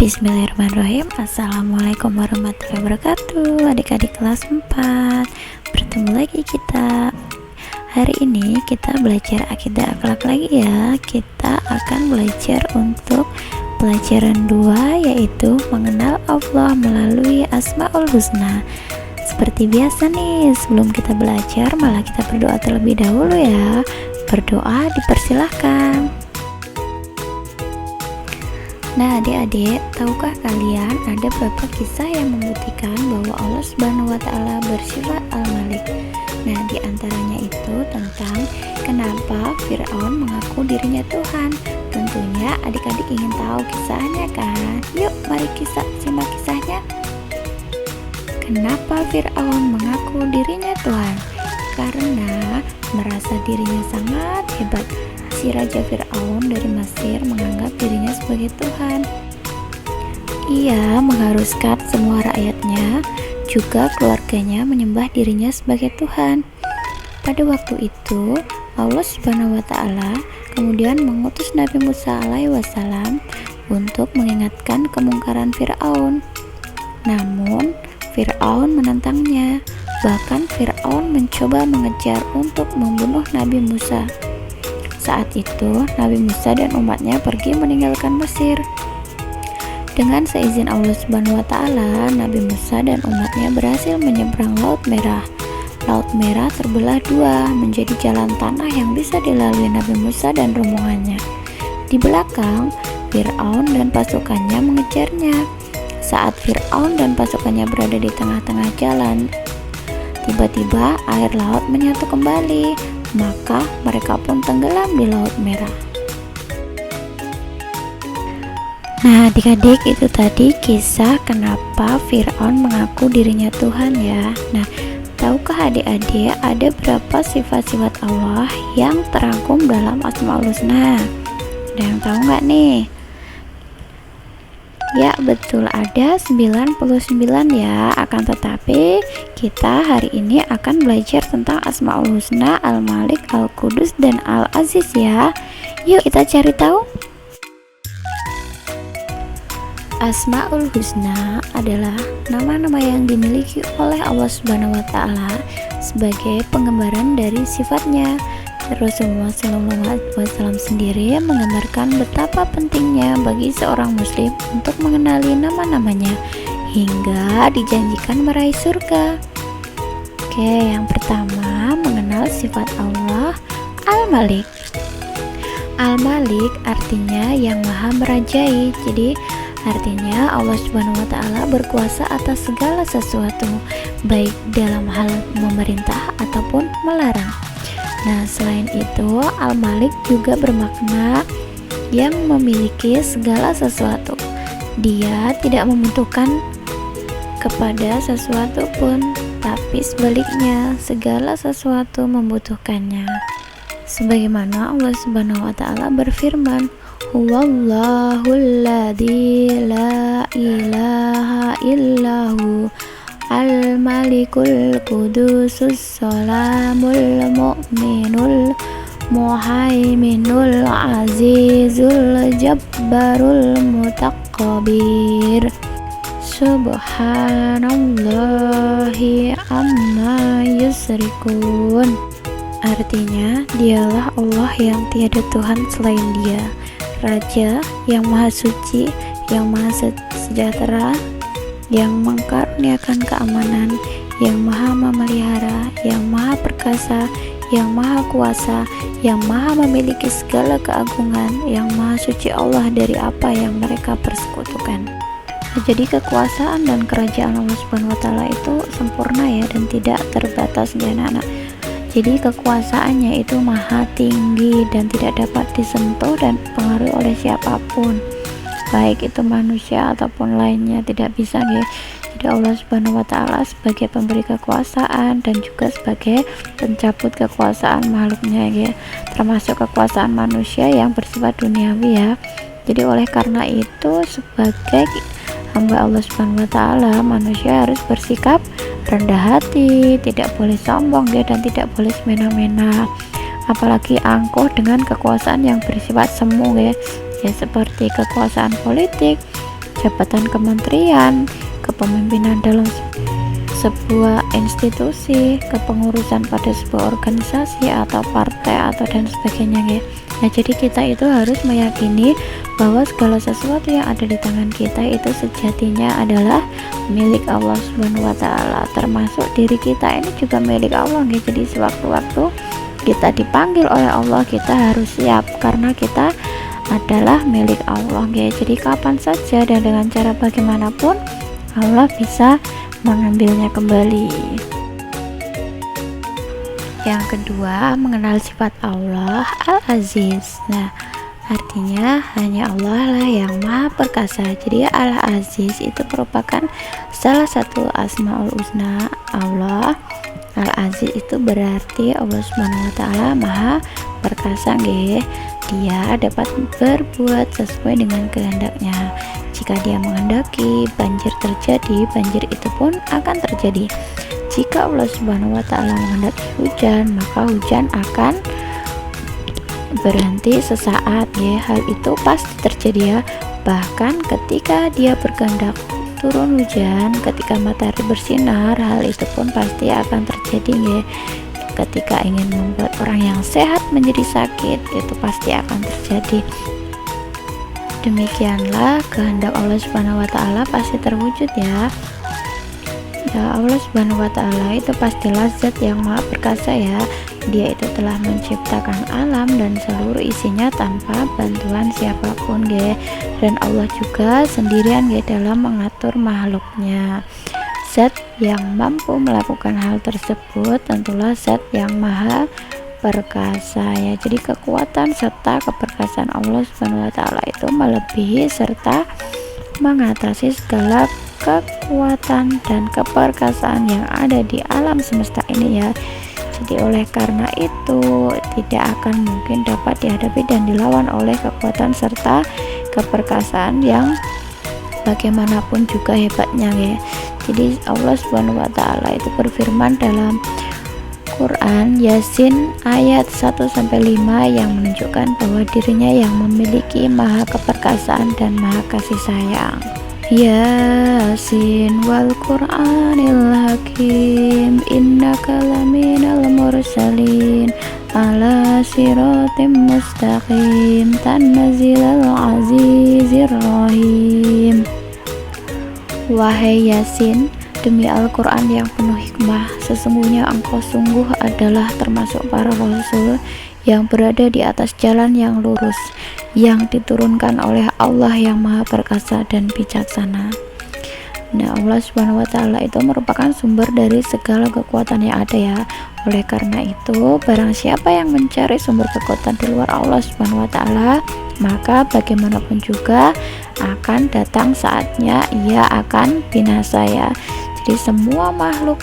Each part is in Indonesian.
Bismillahirrahmanirrahim. Assalamualaikum warahmatullahi wabarakatuh. Adik-adik kelas 4, bertemu lagi kita. Hari ini kita belajar akidah akhlak lagi ya. Kita akan belajar untuk pelajaran 2, yaitu mengenal Allah melalui Asmaul Husna. Seperti biasa nih, sebelum kita belajar malah kita berdoa terlebih dahulu ya. Berdoa dipersilahkan. Nah, adik-adik, tahukah kalian ada beberapa kisah yang membuktikan bahwa Allah Subhanahu wa Ta'ala bersifat Al-Malik? Nah, di antaranya itu tentang kenapa Fir'aun mengaku dirinya Tuhan. Tentunya adik-adik ingin tahu kisahnya kan? Yuk, mari simak kisahnya. Kenapa Fir'aun mengaku dirinya Tuhan? Karena merasa dirinya sangat hebat. Si Raja Fir'aun dari Mesir menganggap dirinya sebagai Tuhan. Ia mengharuskan semua rakyatnya, juga keluarganya menyembah dirinya sebagai Tuhan. Pada waktu itu, Allah Subhanahu wa Ta'ala kemudian mengutus Nabi Musa alaihissalam untuk mengingatkan kemungkaran Fir'aun. Namun, Fir'aun menentangnya. Bahkan Fir'aun mencoba mengejar untuk membunuh Nabi Musa. Saat itu, Nabi Musa dan umatnya pergi meninggalkan Mesir. Dengan seizin Allah Subhanahu wa Ta'ala, Nabi Musa dan umatnya berhasil menyeberang Laut Merah. Laut Merah terbelah dua menjadi jalan tanah yang bisa dilalui Nabi Musa dan rombongannya. Di belakang, Fir'aun dan pasukannya mengejarnya. Saat Fir'aun dan pasukannya berada di tengah-tengah jalan, tiba-tiba air laut menyatu kembali. Maka mereka pun tenggelam di Laut Merah. Nah, adik-adik, itu tadi kisah kenapa Fir'aun mengaku dirinya Tuhan ya. Nah, tahukah adik-adik ada berapa sifat-sifat Allah yang terangkum dalam Asmaul Husna? Ada yang tahu nggak nih? Ya, betul, ada 99 ya. Akan tetapi kita hari ini akan belajar tentang Asmaul Husna, Al-Malik, Al-Qudus, dan Al-Aziz ya. Yuk kita cari tahu. Asmaul Husna adalah nama-nama yang dimiliki oleh Allah Subhanahu wa Ta'ala sebagai penggambaran dari sifatnya. Rasulullah SAW sendiri menggambarkan betapa pentingnya bagi seorang muslim untuk mengenali nama-namanya hingga dijanjikan meraih surga. Oke, yang pertama mengenal sifat Allah Al-Malik. Al-Malik artinya yang maha merajai. Jadi artinya Allah Subhanahu wa Ta'ala berkuasa atas segala sesuatu, baik dalam hal memerintah ataupun melarang. Nah, selain itu, Al-Malik juga bermakna yang memiliki segala sesuatu. Dia tidak membutuhkan kepada sesuatu pun, tapi sebaliknya, segala sesuatu membutuhkannya. Sebagaimana Allah Subhanahu wa Ta'ala berfirman, "Huwallahul ladzi la ilaha illahu Al-Malikul Qudusus Salamul Mu'minul Muhaiminul Azizul Jabbarul Mutakabbir Subhanallahi amma yusrikun." Artinya, dialah Allah yang tiada Tuhan selain Dia, Raja yang maha suci, yang maha sejahtera, yang mengkaruniakan keamanan, yang maha memelihara, yang maha perkasa, yang maha kuasa, yang maha memiliki segala keagungan, yang maha suci Allah dari apa yang mereka persekutukan. Jadi kekuasaan dan kerajaan Allah Subhanahu wa Ta'ala itu sempurna ya, dan tidak terbatas di anak-anak. Jadi kekuasaannya itu maha tinggi dan tidak dapat disentuh dan dipengaruhi oleh siapapun, baik itu manusia ataupun lainnya, tidak bisa ya. Jadi Allah Subhanahu wa Ta'ala sebagai pemberi kekuasaan dan juga sebagai pencabut kekuasaan makhluknya ya, termasuk kekuasaan manusia yang bersifat duniawi ya. Jadi oleh karena itu, sebagai hamba Allah Subhanahu wa Ta'ala, manusia harus bersikap rendah hati, tidak boleh sombong ya, dan tidak boleh semena-mena, apalagi angkuh dengan kekuasaan yang bersifat semu ya, seperti kekuasaan politik, jabatan kementerian, kepemimpinan dalam sebuah institusi, kepengurusan pada sebuah organisasi atau partai atau dan sebagainya ya. Nah, jadi kita itu harus meyakini bahwa segala sesuatu yang ada di tangan kita itu sejatinya adalah milik Allah Subhanahu wa taala, termasuk diri kita ini juga milik Allah ya. Jadi sewaktu-waktu kita dipanggil oleh Allah, kita harus siap karena kita adalah milik Allah ya. Jadi kapan saja dan dengan cara bagaimanapun Allah bisa mengambilnya kembali. Yang kedua, mengenal sifat Allah Al-Aziz. Nah, artinya hanya Allah lah yang maha perkasa. Jadi Al-Aziz itu merupakan salah satu asmaul husna Allah. Al-Aziz itu berarti Allah Subhanahu wa taala maha perkasa nggih. Dia dapat berbuat sesuai dengan kehendaknya. Jika dia menghendaki banjir terjadi, banjir itu pun akan terjadi. Jika Allah Subhanahu wa taala menghendaki hujan, maka hujan akan berhenti sesaat ya. Hal itu pasti terjadi ya. Bahkan ketika dia berkehendak turun hujan, ketika matahari bersinar, hal itu pun pasti akan terjadi ya. Ketika ingin membuat orang yang sehat menjadi sakit, itu pasti akan terjadi. Demikianlah kehendak Allah Subhanahu wa taala pasti terwujud ya. Ya, Allah Subhanahu wa taala itu pastilah zat yang maha perkasa ya. Dia itu telah menciptakan alam dan seluruh isinya tanpa bantuan siapapun ya. Dan Allah juga sendirian ya dalam mengatur makhluknya. Zat yang mampu melakukan hal tersebut tentulah zat yang maha perkasa ya. Jadi kekuatan serta keperkasaan Allah Subhanahu wa taala itu melebihi serta mengatasi segala kekuatan dan keperkasaan yang ada di alam semesta ini ya. Jadi oleh karena itu tidak akan mungkin dapat dihadapi dan dilawan oleh kekuatan serta keperkasaan yang bagaimanapun juga hebatnya ya. Jadi Allah Subhanahu wa taala itu berfirman dalam Quran Yasin ayat 1-5 yang menunjukkan bahwa dirinya yang memiliki maha keperkasaan dan maha kasih sayang. Yasin wal Qur'anil Hakim innaka laminal mursalin ala siratim mustaqim tanzilal azizir rahim. Wahai Yasin, demi Al-Quran yang penuh hikmah, sesungguhnya engkau sungguh adalah termasuk para rasul yang berada di atas jalan yang lurus, yang diturunkan oleh Allah yang maha perkasa dan bijaksana. Nah, Allah Subhanahu wa taala itu merupakan sumber dari segala kekuatan yang ada ya. Oleh karena itu, barang siapa yang mencari sumber kekuatan di luar Allah Subhanahu wa taala, maka bagaimanapun juga akan datang saatnya ia akan binasa ya. Jadi semua makhluk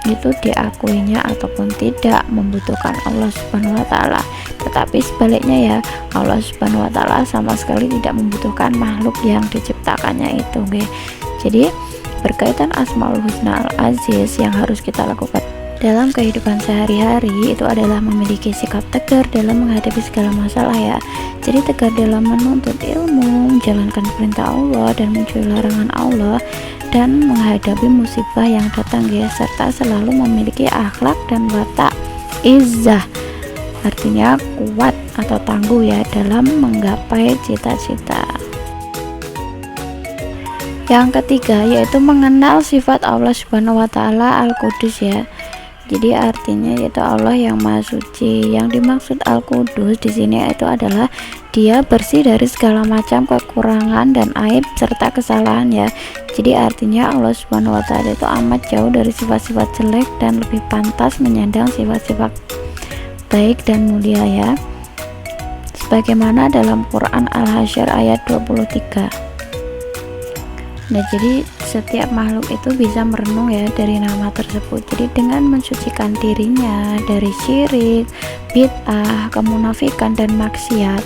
itu diakuinya ataupun tidak membutuhkan Allah Subhanahu wa taala. Tetapi sebaliknya ya, Allah Subhanahu wa taala sama sekali tidak membutuhkan makhluk yang diciptakannya itu, okay? Jadi berkaitan Asmaul Husna Al-Aziz yang harus kita lakukan dalam kehidupan sehari-hari itu adalah memiliki sikap tegar dalam menghadapi segala masalah ya. Jadi tegar dalam menuntut ilmu, menjalankan perintah Allah dan mencuri larangan Allah, dan menghadapi musibah yang datang ya, serta selalu memiliki akhlak dan watak izzah, artinya kuat atau tangguh ya dalam menggapai cita-cita. Yang ketiga yaitu mengenal sifat Allah Subhanahu wa taala Al-Qudus ya. Jadi artinya yaitu Allah yang Maha Suci. Yang dimaksud Al-Qudus di sini itu adalah Dia bersih dari segala macam kekurangan dan aib serta kesalahan ya. Jadi artinya Allah Subhanahu wa taala itu amat jauh dari sifat-sifat jelek dan lebih pantas menyandang sifat-sifat baik dan mulia ya. Sebagaimana dalam Quran Al-Hasyr ayat 23. Nah, jadi setiap makhluk itu bisa merenung ya dari nama tersebut. Jadi dengan mensucikan dirinya dari syirik, bid'ah, kemunafikan dan maksiat,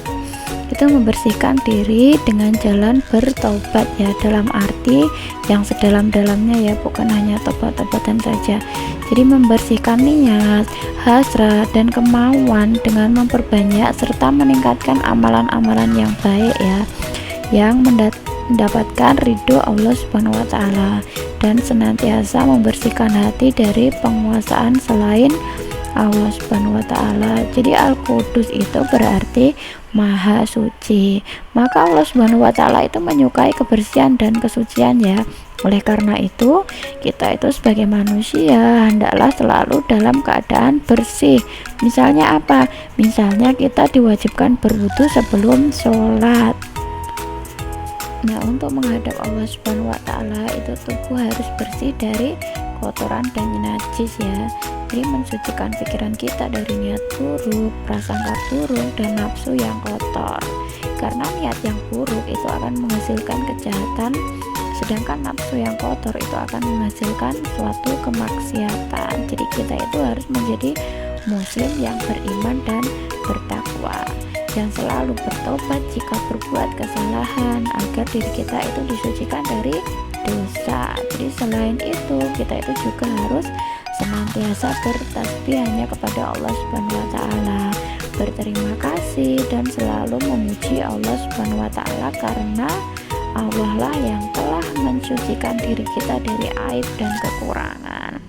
itu membersihkan diri dengan jalan bertaubat ya, dalam arti yang sedalam-dalamnya ya, bukan hanya tobat-tobatan saja. Jadi membersihkan niat, hasrat dan kemauan dengan memperbanyak serta meningkatkan amalan-amalan yang baik ya, yang mendapatkan ridho Allah Subhanahu wa taala dan senantiasa membersihkan hati dari penguasaan selain Allah Subhanahu wa taala. Jadi Al-Qudus itu berarti Maha Suci. Maka Allah Subhanahu wa taala itu menyukai kebersihan dan kesucian ya. Oleh karena itu, kita itu sebagai manusia hendaklah selalu dalam keadaan bersih. Misalnya apa? Misalnya kita diwajibkan berwudu sebelum sholat. Nah, untuk menghadap Allah Subhanahu wa taala itu tubuh harus bersih dari kotoran dan najis ya. Jadi mensucikan pikiran kita dari niat buruk, prasangka buruk, dan nafsu yang kotor. Karena niat yang buruk itu akan menghasilkan kejahatan, sedangkan nafsu yang kotor itu akan menghasilkan suatu kemaksiatan. Jadi kita itu harus menjadi muslim yang beriman dan bertakwa, yang selalu bertobat jika berbuat kesalahan agar diri kita itu disucikan dari dosa. Jadi selain itu kita itu juga harus senantiasa bertasbih hanya kepada Allah Subhanahu wa taala, berterima kasih dan selalu memuji Allah Subhanahu wa taala karena Allah lah yang telah mensucikan diri kita dari aib dan kekurangan.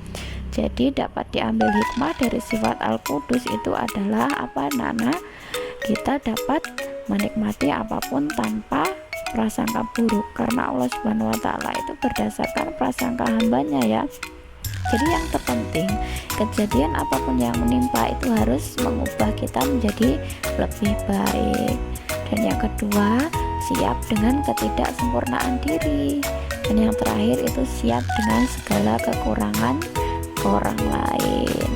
Jadi dapat diambil hikmah dari sifat Al-Qudus itu adalah apa Nana? Kita dapat menikmati apapun tanpa prasangka buruk karena Allah Subhanahu wa taala itu berdasarkan prasangka hambanya ya. Jadi yang terpenting, kejadian apapun yang menimpa itu harus mengubah kita menjadi lebih baik. Dan yang kedua, siap dengan ketidaksempurnaan diri. Dan yang terakhir itu siap dengan segala kekurangan orang lain.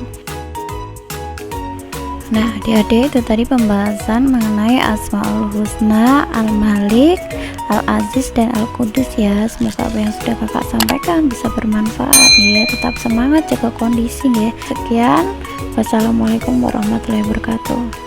Nah, adik-adik, itu tadi pembahasan mengenai Asmaul Husna, Al-Malik, Al-Aziz, dan Al-Qudus ya. Semoga apa yang sudah kakak sampaikan bisa bermanfaat ya. Tetap semangat, jaga kondisi ya. Sekian, wassalamualaikum warahmatullahi wabarakatuh.